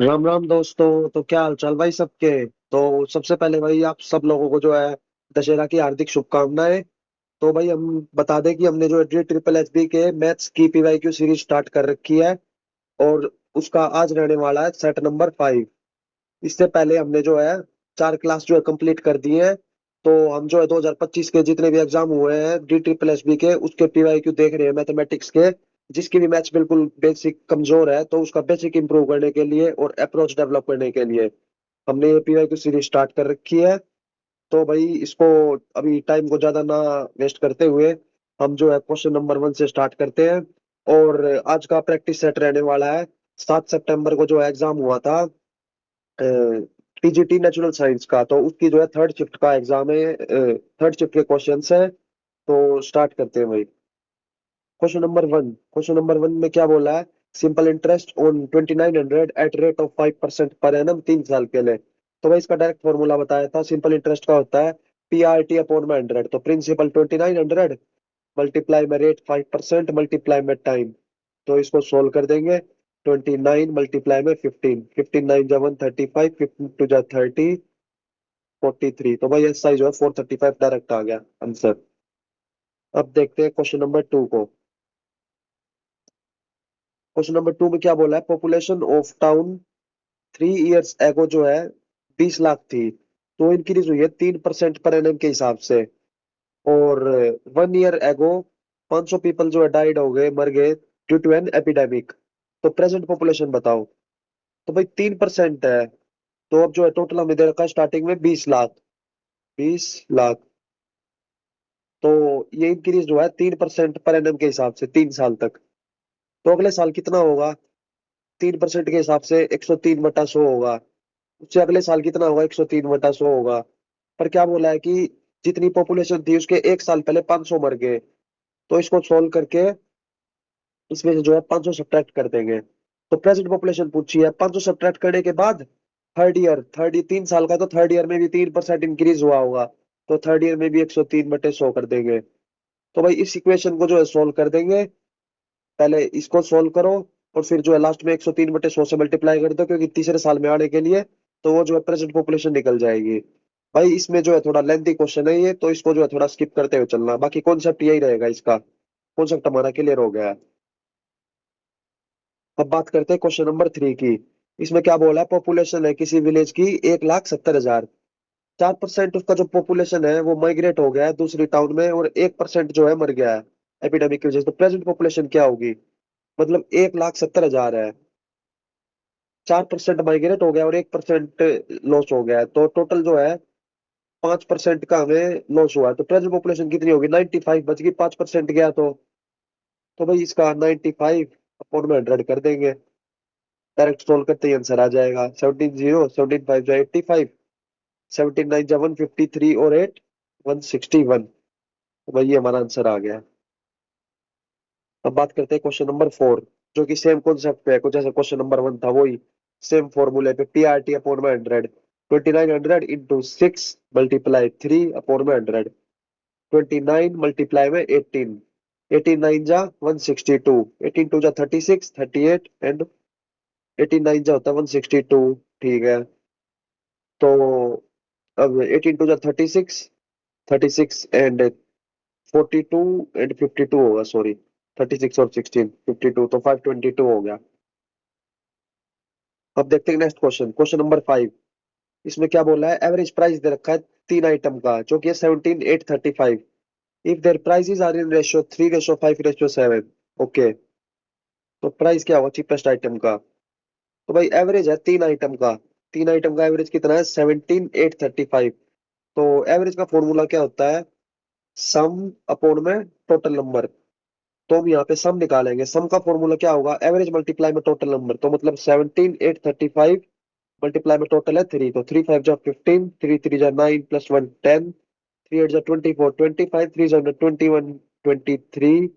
राम राम दोस्तों। तो क्या हाल चाल भाई सबके। तो सबसे पहले भाई आप सब लोगों को जो है दशहरा की हार्दिक शुभकामनाएं। तो भाई हम बता दें कि हमने जो है ट्रिपल एच बी के मैथ्स की पीवाईक्यू सीरीज स्टार्ट कर रखी है। और उसका आज रहने वाला है सेट नंबर 5। इससे पहले हमने जो है 4 क्लास जो है कंप्लीट कर दिए हैं। तो हम जो है 2025 के जितने भी एग्जाम हुए हैं डी ट्रिपल एस बी के उसके पीवाईक्यू देख रहे हैं मैथमेटिक्स के। जिसकी भी मैथ्स बिल्कुल बेसिक कमजोर है तो उसका बेसिक इंप्रूव करने के लिए और अप्रोच डेवलप करने के लिए हमने ये पीवाईक्यू सीरीज स्टार्ट कर रखी है। तो भाई इसको अभी टाइम को ज्यादा ना वेस्ट करते हुए हम जो है क्वेश्चन नंबर 1 से स्टार्ट करते हैं। और आज का प्रैक्टिस सेट रहने वाला है। 7 सितंबर को जो एग्जाम हुआ था टीजीटी नेचुरल साइंस का, तो उसकी जो है थर्ड शिफ्ट का एग्जाम है। थर्ड शिफ्ट के क्वेश्चंस है। तो स्टार्ट करते हैं भाई। क्वेश्चन नंबर वन में क्या बोला है। Simple interest on 2900 at rate of 5% per annum 3 साल के लिए। तो भाई इसका डायरेक्ट फॉर्मूला बताया था। सिंपल इंटरेस्ट का होता है पी आर टी अपॉन में 100, तो प्रिंसिपल 2900 मल्टीप्लाई में रेट 5% मल्टीप्लाई में टाइम। तो इसको सोल्व कर देंगे। 29 मल्टीप्लाई में 15, 15 9 जा 135, 15 2 जा 30, 43। तो भाई एस आई जो है 435 डायरेक्ट आ गया आंसर। अब देखते हैं क्वेश्चन नंबर 2 को। क्वेश्चन नंबर 2 में क्या बोला है। Population of town 3 years ago जो है 20 लाख थी। तो इंक्रीज हुई है 3% पर एनम के हिसाब से। और 1 ईयर एगो 500 पीपल जो है डाइड हो गए, मर गए ड्यू टू एन एपिडेमिक। तो प्रेजेंट पॉपुलेशन बताओ। तो भाई 3% है। तो अब जो है टोटल हमें दे रखा है स्टार्टिंग में 20 लाख। 20 लाख। तो ये इंक्रीज जो है 3% पर एनम के हिसाब से 3 साल तक। तो अगले साल कितना होगा। 3% के हिसाब से 103/100 होगा। उससे अगले साल कितना होगा, 103/100 होगा। पर क्या बोला है कि जितनी पॉपुलेशन थी उसके 1 साल पहले 500 मर गए। तो इसको सोल्व करके इसमें से जो है 500 सब्ट्रैक्ट कर देंगे। तो प्रेजेंट पॉपुलेशन पूछी है, 500 सब्ट्रैक्ट करने के बाद थर्ड ईयर 3 साल का, तो थर्ड ईयर में भी 3% इंक्रीज हुआ होगा। तो थर्ड ईयर में भी 103/100 कर देंगे। तो भाई इस इक्वेशन को जो है सोल्व कर देंगे। पहले इसको सोल्व करो और फिर जो है लास्ट में 103/100 से मल्टीप्लाई कर दो, क्योंकि तीसरे साल में आने के लिए तो वो जो है प्रेजेंट पॉपुलेशन निकल जाएगी। भाई इसमें जो है थोड़ा लेंथी क्वेश्चन है ये, तो इसको जो है थोड़ा स्किप करते हुए चलना, बाकी कॉन्सेप्ट यही रहेगा इसका। कॉन्सेप्ट हमारा क्लियर हो गया है। अब बात करते हैं क्वेश्चन नंबर 3 की। इसमें क्या बोला है। पॉपुलेशन है किसी विलेज की 1,70,000। 4% उसका जो पॉपुलेशन है वो माइग्रेट हो गया है दूसरी टाउन में, और 1% जो है मर गया है एपिडेमिक की वजह से। तो प्रेजेंट पॉपुलेशन क्या होगी। मतलब 1,70,000 है, 4% माइग्रेट हो गया और 1% लॉस हो गया है, तो टोटल जो है 5% का हमें लॉस हुआ है। तो प्रेजेंट पॉपुलेशन कितनी होगी, 95 बच गई, 5% गया तो भाई इसका 95/100 कर देंगे। डायरेक्ट सोल्व करते ही आंसर आ जाएगा। 17 0 17 5 जा 85, 17 9 जा 153 और 8 161। तो भाई ये हमारा आंसर आ गया। अब बात करते हैं क्वेश्चन नंबर 4, जो कि सेम कॉन्सेप्ट पे है कुछ जैसे क्वेश्चन नंबर 1 था वही। सेम फॉर्मूले पे पी आर टी अपॉन में 100, 2900 इंटू 6 मल्टीप्लाई 3/100, 29 मल्टीप्लाई में 18, 18 9 जा 162, 18 2 जा 36, 38 एंड 18 9 जा होता है 162। ठीक है। तो अब 18 2 जा 36, 36 एंड 42 एंड 52 होगा, सॉरी 36 और 16 52, तो 522 हो गया। अब देखते हैं नेक्स्ट क्वेश्चन, क्वेश्चन नंबर 5। इसमें क्या बोला है। एवरेज प्राइस दे रखा है 3 आइटम का, जो कि है 17,835। If their prices are in ratio 3:5:7। Okay. तो प्राइस क्या होगा चीपेस्ट आइटम का। तो भाई एवरेज है 3 आइटम का। 3 आइटम का एवरेज कितना है 17,835। तो एवरेज का फॉर्मूला क्या होता है, सम अपॉन में टोटल नंबर। तो हम यहाँ पे सम निकालेंगे। सम का फॉर्मूला क्या होगा, एवरेज मल्टीप्लाई में टोटल नंबर। तो मतलब 17,835 मल्टीप्लाई में टोटल है 3, तो 3 5 जा 15, 3 3 जा 9 +1 10, 3 8 जा 24, 25, 3 7 जा 21 23।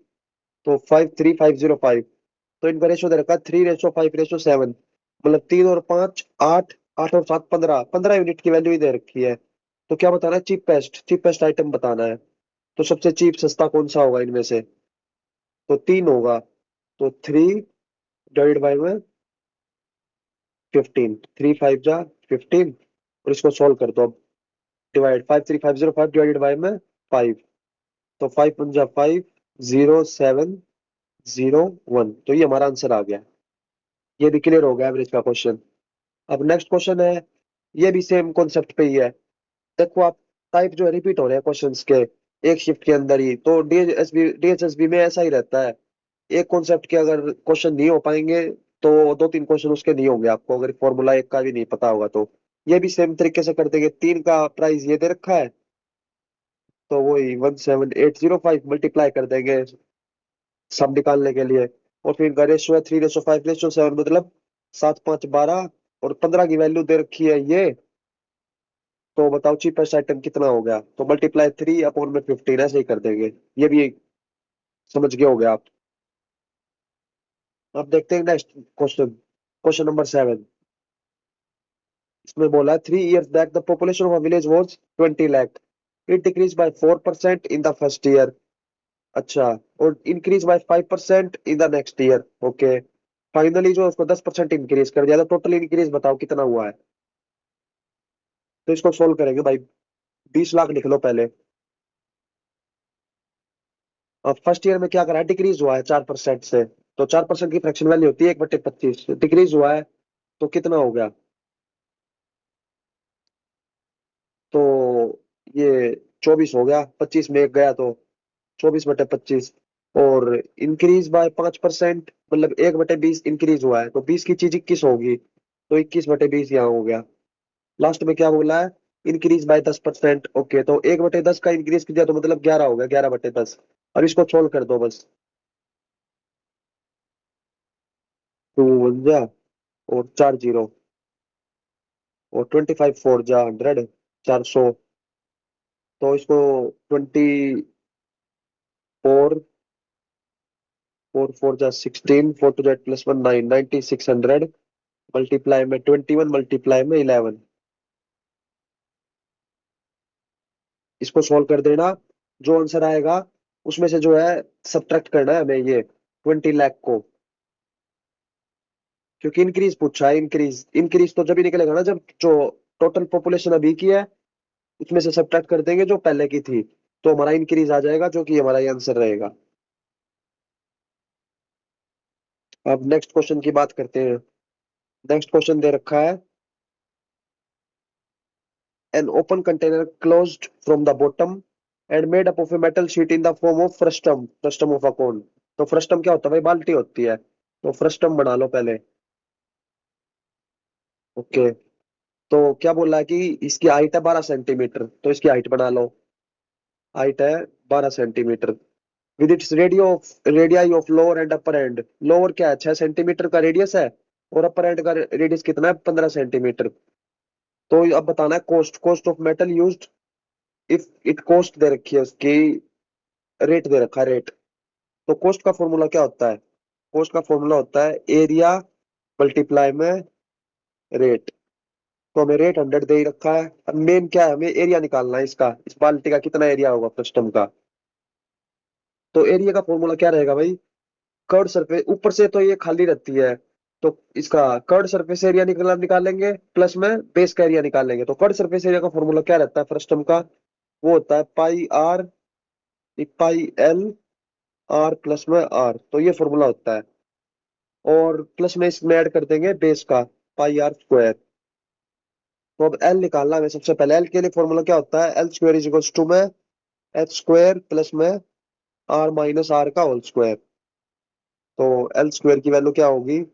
तो 53505। तो इनका रेशो दे रखा है 3:5:7। मतलब 3 और 5 8, 8 और 7 15, 15 यूनिट की वैल्यू ही दे रखी है। तो क्या बताना है, चीपेस्ट चीपेस्ट आइटम बताना है। तो सबसे चीप सस्ता कौन सा होगा इनमें से। तो 3 होगा। तो 3 डिवाइड बाय में 15, 3 5 जा 15, और इसको सोल्व कर दो अब। डिवाइड 53505 डिवाइडेड बाय में 5, तो 5 × 5 = 5, 0 7 0 1, तो ये हमारा आंसर आ गया। ये भी क्लियर हो गया एवरेज का क्वेश्चन। अब नेक्स्ट क्वेश्चन है, ये भी सेम कॉन्सेप्ट पे ही है। देखो आप, टाइप जो है रिपीट हो रहे हैं क्वेश्चंस के एक शिफ्ट के अंदर ही, तो डीएचएसबी में ऐसा ही रहता है। एक कॉन्सेप्ट के अगर क्वेश्चन नहीं हो पाएंगे तो दो तीन क्वेश्चन उसके नहीं होंगे आपको, अगर फॉर्मूला एक का भी नहीं पता होगा तो। ये भी सेम तरीके से कर देंगे। 3 का प्राइस ये दे रखा है, तो वही 17805 मल्टीप्लाई कर देंगे सब निकालने के लिए। और फिर इनका रेशियो है 3:5:7, मतलब 7 5 12, और 15 की वैल्यू दे रखी है ये। तो बताओ चीपेस्ट आइटम कितना हो गया, तो मल्टीप्लाई 3/15 ऐसे ही कर देंगे। ये भी समझ गए हो गया आप। अब देखते हैं नेक्स्ट क्वेश्चन, क्वेश्चन नंबर 7। इसमें बोला है 3 years back the population of a village was 20 lakh, it decrease by 4% in the first year. अच्छा, और increase by 5% in the next year. Okay, finally जो उसको 10% इंक्रीज कर दिया, तो टोटल इंक्रीज बताओ कितना हुआ है। तो इसको सोल्व करेंगे भाई। 20 लाख लिख लो पहले। अब फर्स्ट ईयर में क्या करा है, डिक्रीज हुआ है 4% से, तो 4% की फ्रैक्शन वैल्यू होती है 1/25, डिक्रीज हुआ है तो कितना हो गया। तो ये 24 हो गया, 25 में एक गया तो 24/25। और इंक्रीज बाय 5%, मतलब 1/20 इंक्रीज हुआ है, तो 20 की चीज 21 होगी, तो 21/20 यहाँ हो गया। लास्ट में क्या बोला है, इंक्रीज बाय 10%। ओके, तो 1/10 का इंक्रीज किया तो मतलब 11 हो गया, 11/10। अब इसको सोल्व कर दो बस। 2 1 जा, और 4 0, और 25 4 जा 100, 400। तो इसको 24 4 4 जा 16, 4 2 Z +1 9, 9600 मल्टीप्लाई में 21 मल्टीप्लाई में 11। इसको सोल्व कर देना, जो आंसर आएगा उसमें से जो है सब्ट्रैक्ट करना है हमें ये 20 लाख को, क्योंकि इंक्रीज पूछा है। इंक्रीज इंक्रीज तो जब ही निकलेगा ना, जब जो टोटल पॉपुलेशन अभी की है उसमें से सब्ट्रैक्ट कर देंगे जो पहले की थी, तो हमारा इंक्रीज आ जाएगा, जो कि हमारा ये आंसर रहेगा। अब नेक्स्ट क्वेश्चन की बात करते हैं। नेक्स्ट क्वेश्चन दे रखा है, an open container closed from the bottom and made up of a metal sheet in the form of frustum of a cone। तो फ्रस्टम क्या होता है भाई, बाल्टी होती है, तो फ्रस्टम बना लो पहले। ओके, तो क्या बोला है कि इसकी हाइट है 12 सेंटीमीटर, तो इसकी हाइट बना लो। हाइट है 12 centimetre, with its radii of lower and upper and. Lower क्या है, 6 सेंटीमीटर का रेडियस है, और अपर एंड का रेडियस कितना है, 15 सेंटीमीटर। तो अब बताना है cost of metal used if it cost दे रखी है उसकी, रेट दे रखा है रेट। तो कॉस्ट का फॉर्मूला क्या होता है, कॉस्ट का फॉर्मूला होता है एरिया मल्टीप्लाई में रेट। तो हमें रेट 100 दे ही रखा है, अब मेन क्या है, हमें एरिया निकालना है इसका, इस बाल्टी का कितना एरिया होगा सिस्टम का। तो एरिया का फॉर्मूला क्या रहेगा भाई, कर्ड सरफेस, ऊपर से तो ये खाली रहती है, तो इसका कर्ड सरफेस एरिया निकालेंगे, प्लस में बेस का एरिया निकालेंगे। तो कर्ड सरफेस एरिया का फॉर्मूला क्या रहता है सिस्टम का, वो होता है पाई आर प्लस में आर, तो ये फॉर्मूला होता है। और प्लस में इसमें ऐड कर देंगे बेस का, πr²। तो अब एल निकालना है सबसे पहले। एल के लिए फॉर्मूला क्या होता है, L² = में h² प्लस में r माइनस आर का होल स्क्वायर। तो L² की वैल्यू क्या होगी,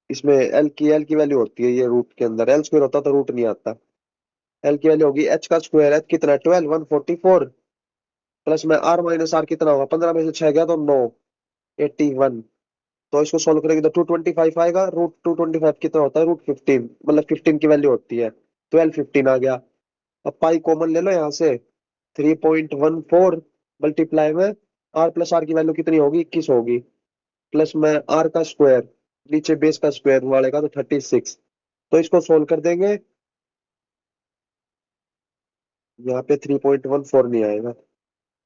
इसमें एल की वैल्यू होती है ये रूट के अंदर, L² होता तो रूट नहीं आता। एल की वैल्यू होगी h का स्क्वायर, h कितना है 12 144, प्लस में r माइनस आर कितना होगा, 15 में से 6 गया तो 9, 81। तो इसको सोल्व करेंगे तो 225 आएगा, रूट 225 कितना होता है, रूट 15, मतलब 15 की वैल्यू होती है, 12 15 आ गया। अब पाई कॉमन ले लो यहाँ से, 3.14 मल्टीप्लाई में आर प्लस आर की वैल्यू कितनी होगी, 21 होगी, प्लस में आर का स्क्वायर, नीचे बेस का स्क्वायर वालेगा तो 36। तो इसको सोल्व कर देंगे, यहाँ पे 3.14 नहीं आएगा,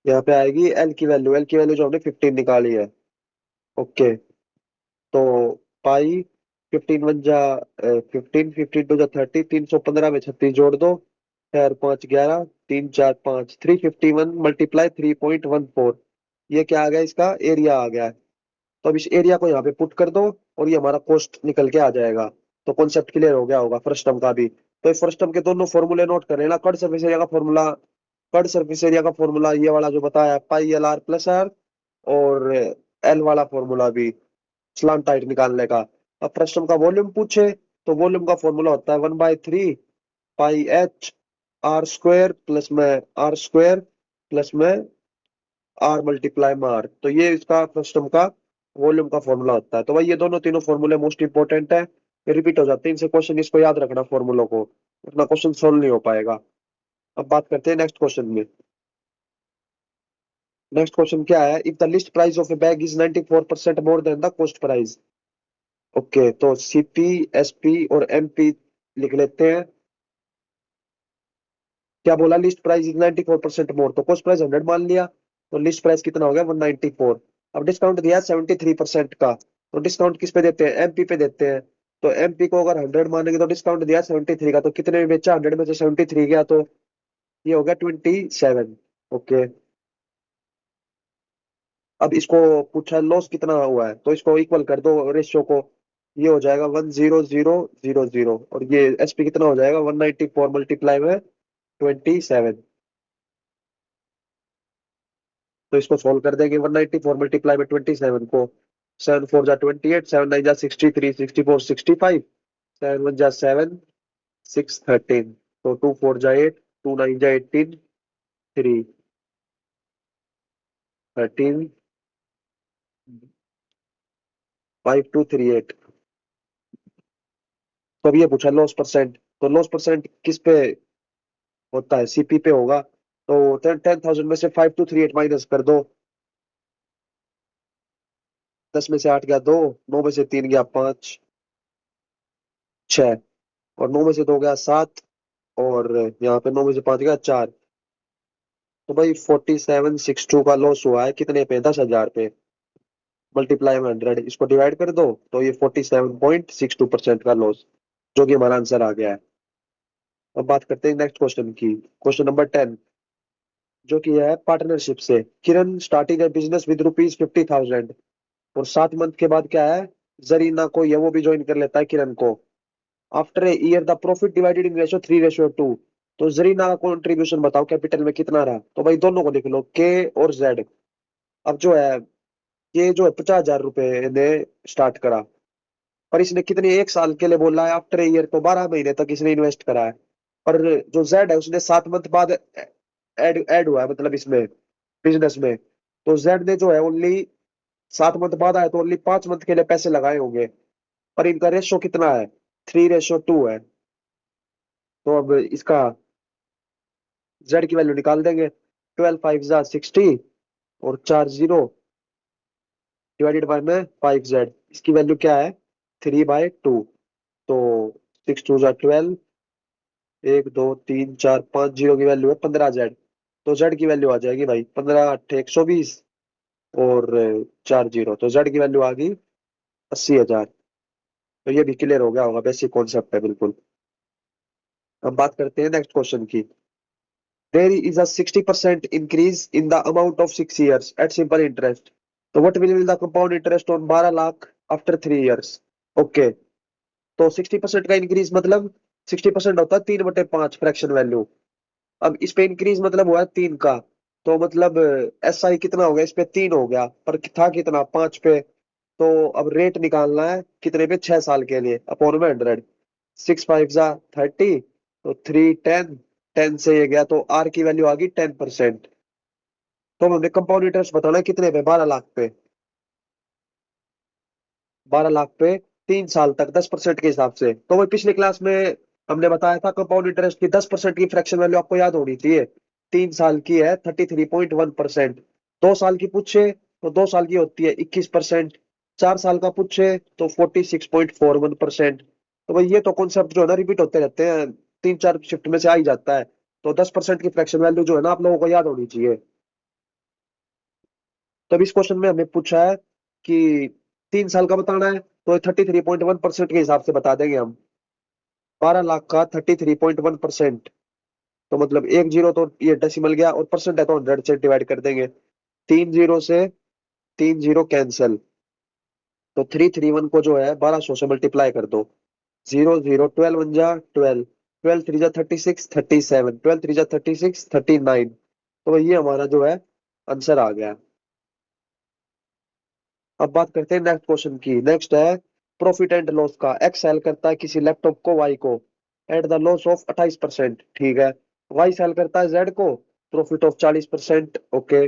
यहाँ पे आएगी एल की वैल्यू जो हमने 15 निकाली है। ओके, तो पाई 15 × 1 = 15, 15 × 2 = 30, 315 में 36 जोड़ दो, 4 × 5 = 11, 3 × 4 = 5, 351 × 3.14, ये क्या आ गया, इसका एरिया आ गया है। तो अब इस एरिया को यहाँ पे पुट कर दो और ये हमारा कॉस्ट निकल के आ जाएगा। तो कॉन्सेप्ट क्लियर हो गया होगा फर्स्ट टर्म का भी। तो इस फर्स्ट टर्म के दोनों फॉर्मूले नोट कर लेना। कट सर्फेस एरिया का फॉर्मूला, कट सर्फेस एरिया का फॉर्मूला ये वाला जो बताया, pi L R plus R, और एल वाला फॉर्मूला भी स्लांट टाइट निकालने का। अब फर्स्ट टर्म का वॉल्यूम पूछे तो वॉल्यूम का फॉर्मूला होता है 1/3 पाई एच आर स्क्वायर प्लस में आर मल्टीप्लाई में आर। तो ये इसका फर्स्ट का वॉल्यूम का फॉर्मूला होता है। तो भाई ये दोनों तीनों फॉर्मूले मोस्ट इंपॉर्टेंट है, ये रिपीट हो जाते हैं इनसे क्वेश्चन, इसको याद रखना फॉर्मूलों को, अपना क्वेश्चन सोल्व नहीं हो पाएगा। अब बात करते हैं नेक्स्ट क्वेश्चन में। नेक्स्ट क्वेश्चन क्या है, if the list price of A bag is 94% more than the cost price. Okay, तो सीपी, एसपी और एमपी लिख लेते हैं। क्या बोला, लिस्ट प्राइस इज 94% मोर, तो कॉस्ट प्राइस 100 मान लिया, तो लिस्ट प्राइस कितना हो गया 194। अब डिस्काउंट दिया 73% का, तो डिस्काउंट किस पे देते हैं, एमपी पे देते हैं। तो एमपी को अगर 100 मानेंगे तो डिस्काउंट दिया 73 का, तो कितने में बेचा, 100 में से 73 गया, तो ये हो गया 27। ओके, अब इसको पूछा लॉस कितना हुआ है, तो इसको इक्वल कर दो रेशियो को, ये हो जाएगा 100,000, और ये एसपी कितना हो जाएगा 194 मल्टीप्लाई में 27। तो इसको सोल्व कर देंगे 194 मल्टीप्लाई में 27 को, 7 4 = 28, 7 9 = 63, 64 65, 7 1 = 7, 6 13, तो 2 4 = 8, 2 9 = 18, 3 13, 5 2 3 8। तो अब ये पूछा लॉस परसेंट, तो लॉस परसेंट किस पे होता है, सीपी पे होगा। तो 10,000 में से 5238 माइनस कर दो, 10 में से 8 गया 2, 9 में से 3 गया 5 6, और 9 में से 2 गया 7, और यहाँ पे 9 में से 5 गया 4। तो भाई 4762 का लॉस हुआ है कितने पे, 10,000 पे, मल्टीप्लाई में 100, इसको डिवाइड कर दो, तो ये 47.62% का लॉस, जो कि हमारा आंसर आ गया है। अब बात करते हैं नेक्स्ट क्वेश्चन की, क्वेश्चन नंबर 10, जो कि है पार्टनरशिप से। किरण स्टार्टिंग ए बिजनेस विद ₹50,000, और 7 मंथ के बाद क्या है, जरीना को ये वो भी ज्वाइन कर लेता है किरण को। After a year the profit divided in ratio 3:2। तो जरीना का कॉन्ट्रीब्यूशन बताओ कैपिटल में कितना रहा, तो भाई दोनों को लिख लो, के और जेड। अब जो है, ये जो है 50,000 रुपए ने स्टार्ट करा, पर इसने कितने, 1 साल के लिए बोला है, आफ्टर ए ईयर तो 12 महीने तक इसने इन्वेस्ट करा है। पर जो जेड है उसने 7 मंथ बाद ऐड ऐड हुआ है, मतलब इसमें बिजनेस में। तो जेड ने जो है ओनली 7 मंथ बाद आया, तो ओनली 5 मंथ के लिए पैसे लगाए होंगे, पर इनका रेशो कितना है, 3:2 है। तो अब इसका जेड की वैल्यू निकाल देंगे, 12 5 60, और 4 0 डिवाइडेड बाय में 5 जेड, इसकी वैल्यू क्या है 3/2। तो 6 2 = 12, 1 2 3 4 5 जीरो की वैल्यू है 15 जेड। तो जेड की वैल्यू आ जाएगी भाई 15 8 120, और 4 0, तो जेड की वैल्यू आ गई 80,000। तो ये भी क्लियर हो गया होगा, बेसिक कॉन्सेप्ट है बिल्कुल। अब बात करते हैं नेक्स्ट क्वेश्चन की। There is a 60% increase in the amount of 6 years at simple interest, तो what will be the compound interest on 12 lakh after 3 years। Okay, तो 60% का इंक्रीज मतलब 60% होता है 3/5 फ्रैक्शन वैल्यू। अब इस पे इंक्रीज मतलब हुआ है 3 का, तो मतलब एस आई कितना हो गया, इस पे 3 हो गया, पर था कितना 5 पे। तो अब रेट निकालना है कितने पे, 6 साल के लिए, अपॉन में 100, 6 5 = 30, तो 3 10, 10 से ये गया, तो आर की वैल्यू आ गई 10%। तो हमने कंपाउंड इंटरेस्ट बताना है कितने पे, 12 लाख पे, 12 लाख पे 3 साल तक 10% के हिसाब से। तो वही पिछली क्लास में हमने बताया था, कंपाउंड इंटरेस्ट की 10% की फ्रैक्शन वैल्यू आपको याद होनी चाहिए। 3 साल की है 33.1%, 2 साल की पूछे तो 2 साल की होती है 21%, 4 साल का पूछे तो 46.41%। तो भाई ये तो कॉन्सेप्ट जो है ना रिपीट होते रहते हैं, 3 4 शिफ्ट में से आ ही जाता है। तो 10% की फ्रैक्शन वैल्यू जो है ना आप लोगों को याद होनी चाहिए। तब इस क्वेश्चन में हमें पूछा है कि 3 साल का बताना है तो 33.1% के हिसाब से बता देंगे हम। 12 लाख का 33.1%, तो मतलब एक जीरो तो ये डेसिमल गया, और परसेंट है तो 100 से डिवाइड कर देंगे। 3 जीरो से 3 जीरो कैंसल, तो 331 को जो है 1200 से मल्टीप्लाई कर दो। 0 0 12 वन जा 12, 12 3 जा 36, 37, 12 3 जा 36, 39। तो ये हमारा जो है आंसर आ गया। अब बात करते हैं नेक्स्ट क्वेश्चन की। नेक्स्ट है प्रॉफिट एंड लॉस का। एक्स सेल करता है किसी लैपटॉप को वाई को एट द लॉस ऑफ 28%, ठीक है। वाई सेल करता है जेड को प्रॉफिट ऑफ 40%, ओके।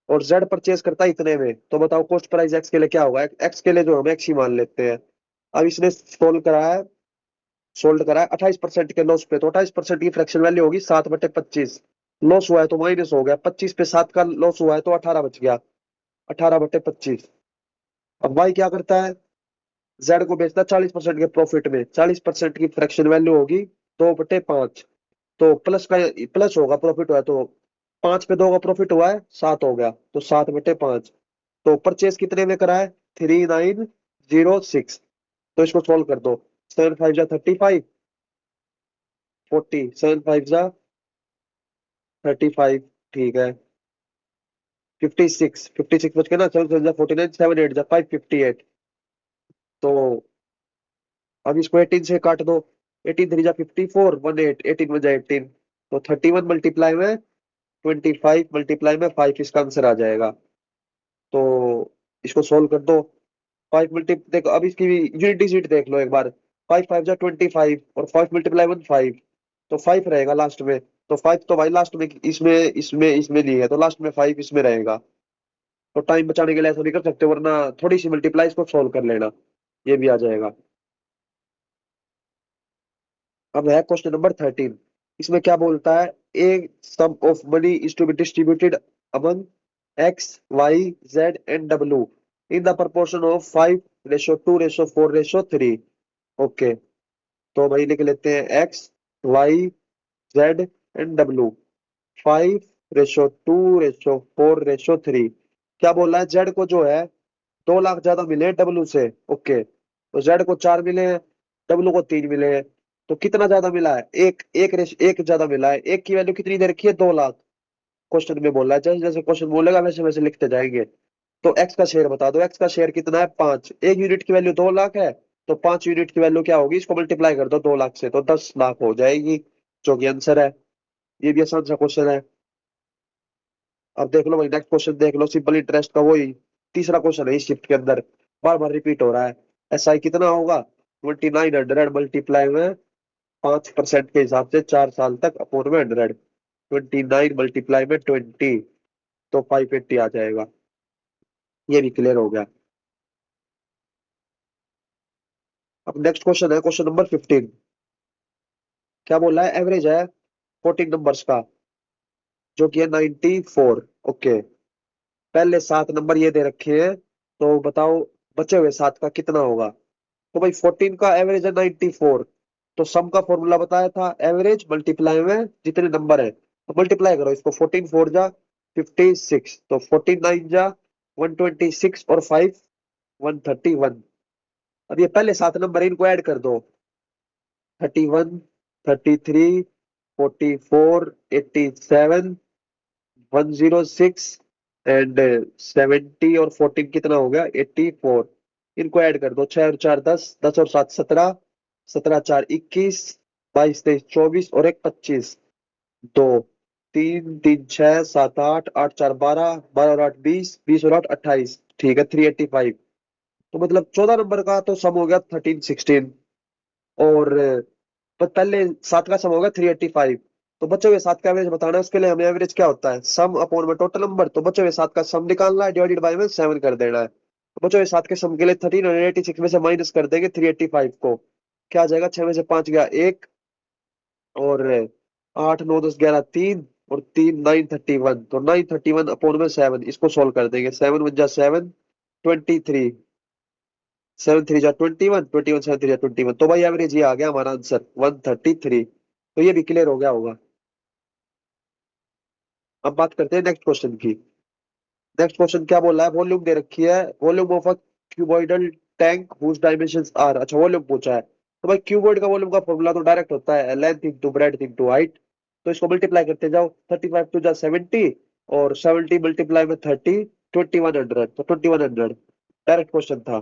और जेड परचेज करता है इतने में, तो बताओ कॉस्ट प्राइस एक्स के लिए क्या होगा। एक्स के लिए जो हम एक्स ही मान लेते हैं। अब इसने सोल्ड करा है 28% के लॉस पे, तो 28% की फ्रैक्शन वैल्यू होगी 7/25। लॉस हुआ है तो माइनस हो गया, 25 पे 7 का लॉस हुआ है तो 18 बच गया, 18/25। अब वाई क्या करता है, जेड को बेचता है 40% के प्रॉफिट में, 40% की फ्रैक्शन वैल्यू होगी 2/5। तो प्लस का प्लस होगा, प्रॉफिट हुआ है तो 5 पे 2 का प्रॉफिट हुआ है 7 हो गया, तो 7/5। तो परचेज कितने में करा है, 3906। तो इसको सोल्व कर दो। 7 5 जा 35, 40, 7 5 जा 35, ठीक है। 56 बच के ना, 7 7 जा 49, 7 8 जा 558। तो अब इसको 18 से काट दो। 18 3 जा 54, 18, 18 1 जा 18। तो 31 मल्टीप्लाई में 25 मल्टीप्लाई में 5 इसका आंसर आ जाएगा। तो इसको सोल्व कर दो। 5 मल्टी देखो, अब इसकी यूनिट डिजिट देख लो एक बार। 5 5 जा 25, और 5 मल्टीप्लाई 1 5, तो 5 रहेगा लास्ट में। तो 5 तो भाई लास्ट में इसमें ली है, तो लास्ट में 5 इसमें रहेगा। तो टाइम बचाने के लिए ऐसा नहीं कर सकते, वरना थोड़ी सी मल्टीप्लाई इसको सोल्व कर लेना, ये भी आ जाएगा। अब है क्वेश्चन नंबर 13। इसमें क्या बोलता है, a sum of money is to be distributed among X Y Z and W in the proportion of 5:2:4:3। Okay, तो भाई लिख लेते हैं X Y Z and W, 5:2:4:3। क्या बोल रहा है, जेड को जो है 2 लाख ज्यादा मिले हैं डब्ल्यू से, ओके। तो जेड को 4 मिले हैं, डब्ल्यू को 3 मिले हैं। तो कितना ज्यादा मिला है, एक ज्यादा मिला है। एक की वैल्यू कितनी दे रखी है, 2 लाख। क्वेश्चन में बोल रहा है, जैसे जैसे क्वेश्चन बोलेगा वैसे वैसे लिखते जाएंगे। तो एक्स का शेयर बता दो। एक्स का शेयर कितना है, 5। एक यूनिट की वैल्यू 2 लाख है, तो 5 यूनिट की वैल्यू क्या होगी, इसको मल्टीप्लाई कर दो 2 लाख से, तो 10 लाख हो जाएगी, जो कि आंसर है। ये भी आसान सा क्वेश्चन है। अब देख लो भाई, नेक्स्ट क्वेश्चन देख लो, सिंपल इंटरेस्ट का वही तीसरा क्वेश्चन है इस शिफ्ट के अंदर, बार बार रिपीट हो रहा है। SI कितना होगा, 2900 मल्टीप्लाई में 5% के हिसाब से 4 साल तक अपोन में 100। 29 मल्टीप्लाई में 20, तो 580 आ जाएगा। ये भी क्लियर हो गया। अब नेक्स्ट क्वेश्चन है क्वेश्चन नंबर 15। क्या बोला है, एवरेज है 14 नंबर्स का, जो कि है 94, ओके। पहले 7 नंबर ये दे रखे हैं, तो बताओ बचे हुए 7 का कितना होगा। तो भाई 14 का एवरेज है 94, तो सम का फॉर्मूला बताया था, एवरेज मल्टीप्लाई में जितने नंबर है, तो मल्टीप्लाई करो इसको। 14 4 जा 56, तो 14 9 जा 126, और 5 131। अब ये पहले 7 नंबर है, इनको ऐड कर दो। 31, 33, 44, 87, 106 एंड 70, और 14 कितना हो गया, 84। इनको ऐड कर दो। 6 और 4 10, 10 और 7 17, 17 4 21, 22 23 24, और एक 25। 2 3 3 6 7 8, 8 4 12, 12 और 8 20, 20 और 8 28, ठीक है। 385। तो मतलब 14 नंबर का तो सम हो गया 1316, और पहले 7 का सम होगा 385। तो बचे हुए 7 का एवरेज बताना है, उसके लिए हमें एवरेज क्या होता है, सम अपॉन में टोटल नंबर। तो बचे हुए 7 का सम निकालना है, डिवाइडेड बाय में 7 कर देना है। तो बचे हुए 7 के सम के लिए 1386 में से माइनस कर देंगे 385 को। क्या आ जाएगा, 6 में से 5 गया 1, और 8 9 10 11 3, और 3 931। तो 931 अपॉन में 7, इसको सोल्व कर देंगे। 7 1 जा 7, 23, 7 3 जा 21, 21 7 3 जा 21। तो भाई एवरेज ये आ गया हमारा आंसर 133। तो ये भी क्लियर हो गया होगा। अब बात करते हैं नेक्स्ट क्वेश्चन की। नेक्स्ट क्वेश्चन क्या बोल रहा है, वॉल्यूम दे रखी है, volume of a cuboidal tank whose dimensions are, अच्छा वॉल्यूम पूछा है, तो भाई क्यूबॉइड का वॉल्यूम का फॉर्मूला तो डायरेक्ट होता है length into breadth into height. तो इसको मल्टीप्लाई करते जाओ, 35 टू जा 70, और 70 मल्टीप्लाई में 30, 2100, तो 2100 डायरेक्ट क्वेश्चन था।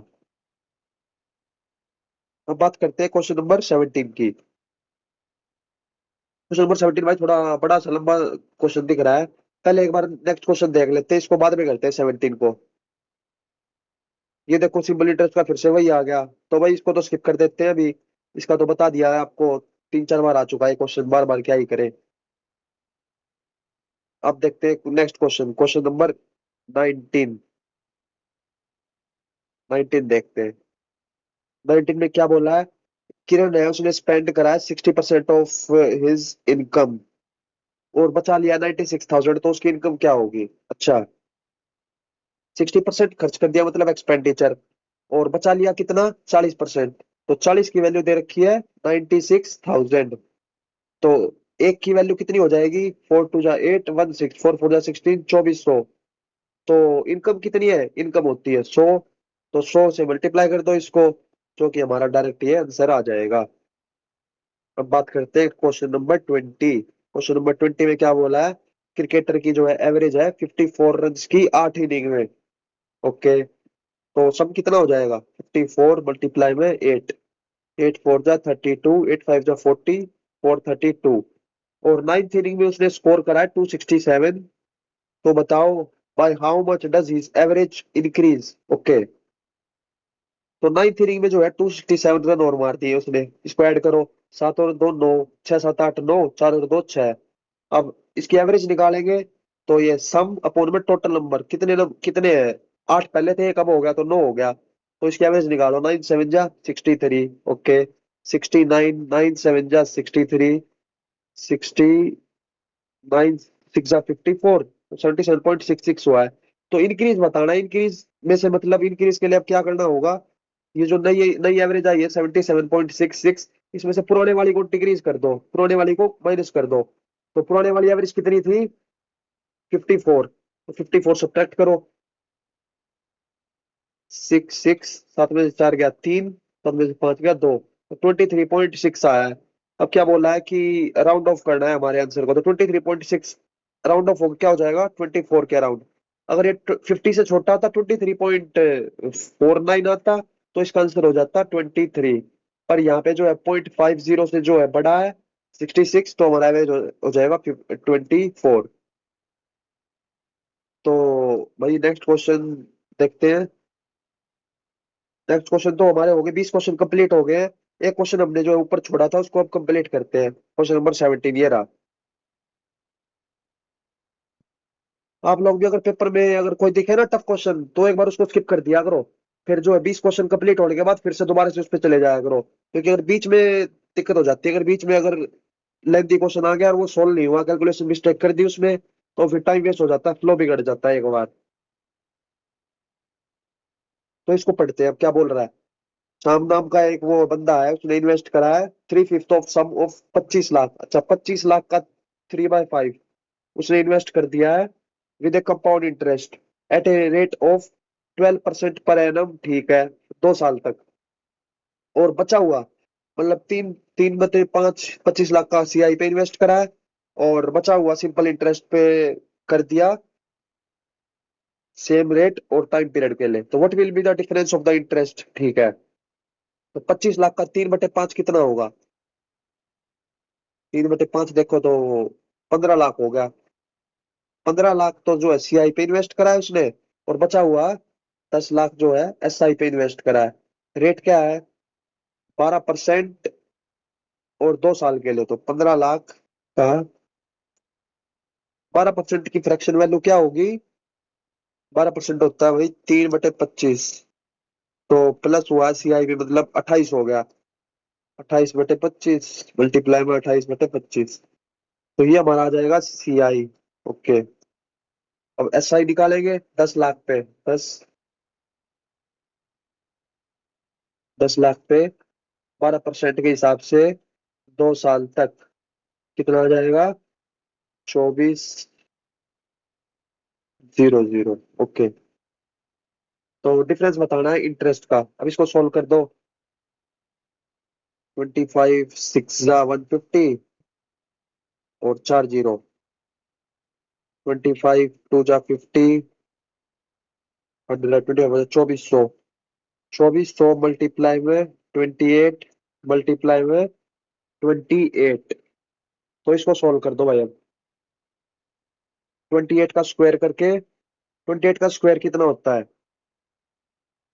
अब बात करते हैं क्वेश्चन नंबर 17 की। क्वेश्चन नंबर 17 भाई थोड़ा बड़ा सा लंबा क्वेश्चन दिख रहा है, पहले एक बार नेक्स्ट क्वेश्चन देख लेते हैं, इसको बाद में करते हैं 17 को। ये देखो सिंपल इंटरेस्ट का फिर से वही आ गया, तो भाई इसको तो स्किप कर देते हैं अभी, इसका तो बता दिया है आपको, 3 4 बार आ चुका है क्वेश्चन, बार बार क्या ही करें। अब देखते हैं नेक्स्ट क्वेश्चन, क्वेश्चन नंबर 19। 19 देखते हैं। 19 में क्या बोला है, किरण है उसने स्पेंड करा है 60% ऑफ हिज इनकम, और बचा लिया 96,000, तो उसकी इनकम क्या होगी। अच्छा, 60% खर्च कर दिया मतलब एक्सपेंडिचर, और बचा लिया कितना 40%, तो 40 की वैल्यू दे रखी है 96,000। तो एक की वैल्यू कितनी हो जाएगी, 4 2 जा 8, 16, 4 4 जा 16, 2400। तो इनकम कितनी है, इनकम होती है 100, तो 100 से मल्टीप्लाई कर दो इसको, जो कि हमारा डायरेक्ट ये आंसर आ जाएगा। अब बात करते हैं क्वेश्चन नंबर 20। क्वेश्चन नंबर 20 में क्या बोला है, क्रिकेटर की जो है एवरेज है 54 रन की 8 इनिंग में। ओके, तो सम कितना हो जाएगा, 54 मल्टीप्लाई में 8, 8 4 जा 32, 8 5 जा 40, 432, और 9th इनिंग में उसने स्कोर करा है 267। तो बताओ by how much does his average increase. Okay, तो 9th इनिंग में जो है 267 रन और मार दिए उसने, इसको ऐड करो, 7 और 2 9, 6 7 8 9, 4 और 2 6। अब इसकी एवरेज निकालेंगे, तो ये सम अपॉन में टोटल नंबर कितने हैं, 8 पहले थे, कब हो गया तो 9 हो गया, तो इसकी एवरेज निकालो, 9 7 जा 63। ओके, 69, 9 7 जा 63, 69 6 जा 54, 77.66 हुआ है। तो इंक्रीज बताना, इंक्रीज में से मतलब इंक्रीज के लिए अब क्या करना होगा, ये जो नई नई एवरेज आई है 77.66, इसमें से पुराने वाली को डिक्रीज कर दो, पुराने वाली को माइनस कर दो। तो पुराने वाली एवरेज कितनी थी, 54, तो 54 सब्ट्रैक्ट करो, 6 6, 7 में से 4 गया 3, 7 में से 5 गया 2, तो 23.6 आया है। अब क्या बोला है कि राउंड ऑफ करना है हमारे आंसर को, तो 23.6 राउंड ऑफ हो क्या हो जाएगा 24 के अराउंड। अगर ये 50 से छोटा आता 23.49 आता, तो इसका आंसर हो जाता 23। पर यहाँ पे जो है 0.50 से जो है बड़ा है 66, तो हमारा एवरेज हो जाएगा 24। तो भाई नेक्स्ट क्वेश्चन देखते हैं। नेक्स्ट क्वेश्चन तो हमारे हो गए, 20 क्वेश्चन कंप्लीट हो गए हैं। एक क्वेश्चन हमने जो है ऊपर छोड़ा था उसको अब कंप्लीट करते हैं, क्वेश्चन नंबर 17 ये रहा। आप लोग भी अगर पेपर में अगर कोई दिखे ना टफ क्वेश्चन, तो एक बार उसको स्किप कर दिया करो, फिर जो है 20 क्वेश्चन कंप्लीट होने के बाद फिर से दोबारा से उस पर चले जाया करो, क्योंकि अगर बीच में दिक्कत हो जाती है, अगर बीच में अगर लेंथी क्वेश्चन आ गया और वो सोल्व नहीं हुआ, कैलकुलेशन मिस्टेक कर दी उसमें, तो फिर टाइम वेस्ट हो जाता है, फ्लो बिगड़ जाता है एक बार। तो इसको पढ़ते हैं अब क्या बोल रहा है। शाम नाम का एक वो बंदा है, उसने इन्वेस्ट करा है 3/5 ऑफ सम ऑफ 25 लाख, अच्छा 25 लाख का 3/5 उसने इन्वेस्ट कर दिया है, with A compound interest eight a rate of 12% per annum, ठीक है, 2 साल तक। और बचा हुआ मतलब 3 3 बटे 5, 25 लाख का सीआई पे इन्वेस्ट करा है, और बचा हुआ सिंपल इंटरेस्ट पे कर दिया, सेम रेट और टाइम पीरियड के लिए। तो what will be the difference of the interest, ठीक है। तो 25 लाख का 3/5 कितना होगा, 3/5 देखो तो 15 लाख हो गया। 15 लाख तो जो है सीआई पे इन्वेस्ट करा है उसने, और बचा हुआ 10 लाख जो है एसआई पे इन्वेस्ट करा है। रेट क्या है, 12%, और 2 साल के लिए, तो 15 लाख का 12% की फ्रैक्शन वैल्यू क्या होगी, 12% होता है भाई 3/25, तो प्लस हुआ सीआई पे मतलब 28 हो गया, 28/25 मल्टीप्लाई में 28/25, तो ये हमारा आ जाएगा सीआई। ओके, अब एसआई निकालेंगे 10 लाख पे, 10 10 लाख पे 12% के हिसाब से 2 साल तक कितना आ जाएगा, 24,000। ओके, तो डिफरेंस बताना है इंटरेस्ट का। अब इसको सोल्व कर दो। 25 6 150 और 4 0। 25 2 जा 50, 120 2400। 2400 मल्टीप्लाई में 28 मल्टीप्लाई में 28। तो इसको सोल्व कर दो भाई अब। 28 का स्क्वायर करके, 28 का स्क्वायर कितना होता है?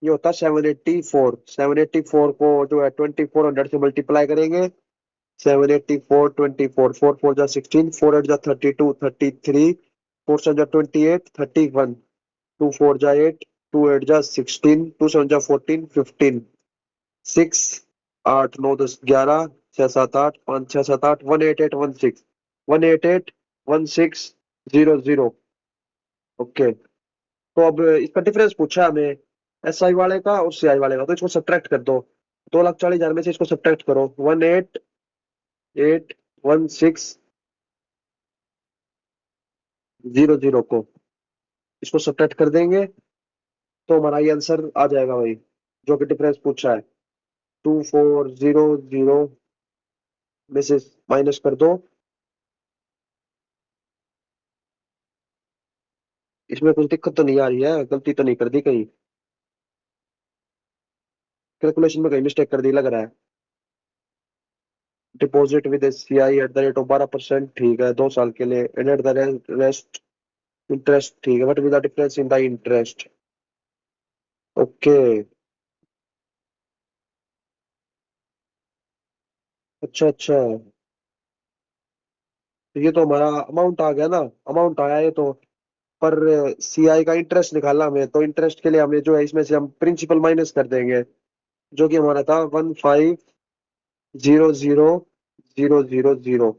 ये होता है 784। 784 को जो है 2400 से मल्टीप्लाई करेंगे। 784 24 4 4 जा 16, 4 8 जा 32 33, 4 7 जा 28 31, 2 4 जा 8, 2 8 जा 16, 2 7 जा 14 15, 6 8 9 10 11, 6 7 8 5 6 7 8, 188 16, 188 16 0 0। ओके। तो अब इसका डिफरेंस पूछा है हमें, एस आई वाले का और सी आई वाले का। तो इसको सब्ट्रैक्ट कर दो। 2,40,000 में से इसको सब्ट्रैक्ट करो। 18816 0 0 को इसको सब्ट्रैक्ट कर देंगे तो हमारा ये आंसर आ जाएगा भाई, जो कि डिफरेंस पूछा है। 2400 में से माइनस कर दो। इसमें कुछ दिक्कत तो नहीं आ रही है? गलती तो नहीं कर दी कहीं? कैलकुलेशन में कहीं मिस्टेक कर दी लग रहा है। Deposit with SBI at the rate of 12%, ठीक है, 2 साल के लिए। And at the rest interest, ठीक है, but with the difference in the interest. Okay. अच्छा अच्छा। तो ये तो हमारा अमाउंट आ गया ना। अमाउंट आया ये तो। पर सीआई का इंटरेस्ट निकालना हमें, तो इंटरेस्ट के लिए हमें जो है इसमें से हम प्रिंसिपल माइनस कर देंगे, जो कि हमारा था 1500 0 0 0।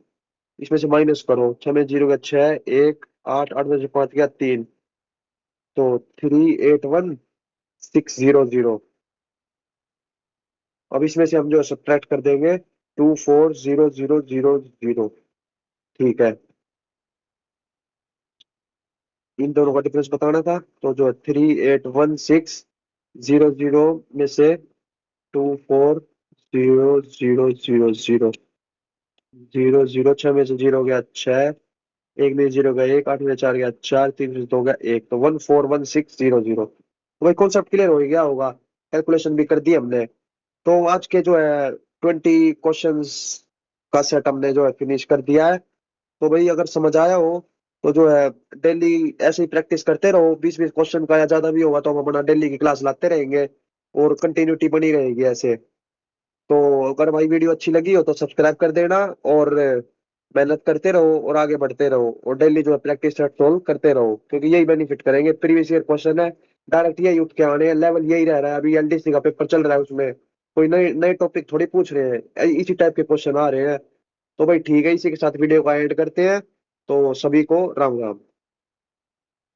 इसमें से माइनस करो। 6 में 0 गया 6, 1 8 8 में से 5 गया 3, तो 381600। अब इसमें से हम जो है सब्ट्रैक्ट कर देंगे 240000। ठीक है। इन दोनों का डिफरेंस बताना था, तो जो 381600 में से 240000। 0 0 6 में से 0 गया 6, 1 में 0 गया 1, 8 में 4 गया 4, 3 में से 2 गया 1, तो 141600। तो भाई कॉन्सेप्ट क्लियर हो गया होगा। कैलकुलेशन भी कर दी हमने। तो आज के जो है 20 क्वेश्चंस का सेट हमने जो है फिनिश कर दिया है। तो भाई अगर समझ आया हो तो जो है डेली ऐसे ही प्रैक्टिस करते रहो। 20 20 क्वेश्चन का या ज्यादा भी होगा तो हम अपना डेली की क्लास लाते रहेंगे और कंटिन्यूटी बनी रहेगी ऐसे। तो अगर भाई वीडियो अच्छी लगी हो तो सब्सक्राइब कर देना, और मेहनत करते रहो और आगे बढ़ते रहो, और डेली जो है प्रैक्टिस सेट सोल्व करते रहो, क्योंकि यही बेनिफिट करेंगे। प्रीवियस ईयर क्वेश्चन है, डायरेक्ट यही उठ के आने हैं, लेवल यही रह रहा है। अभी एलडीसी का पेपर चल रहा है, उसमें कोई नए नए टॉपिक थोड़ी पूछ रहे हैं, इसी टाइप के क्वेश्चन आ रहे हैं। तो भाई ठीक है, इसी के साथ वीडियो का एंड करते हैं। तो सभी को राम राम।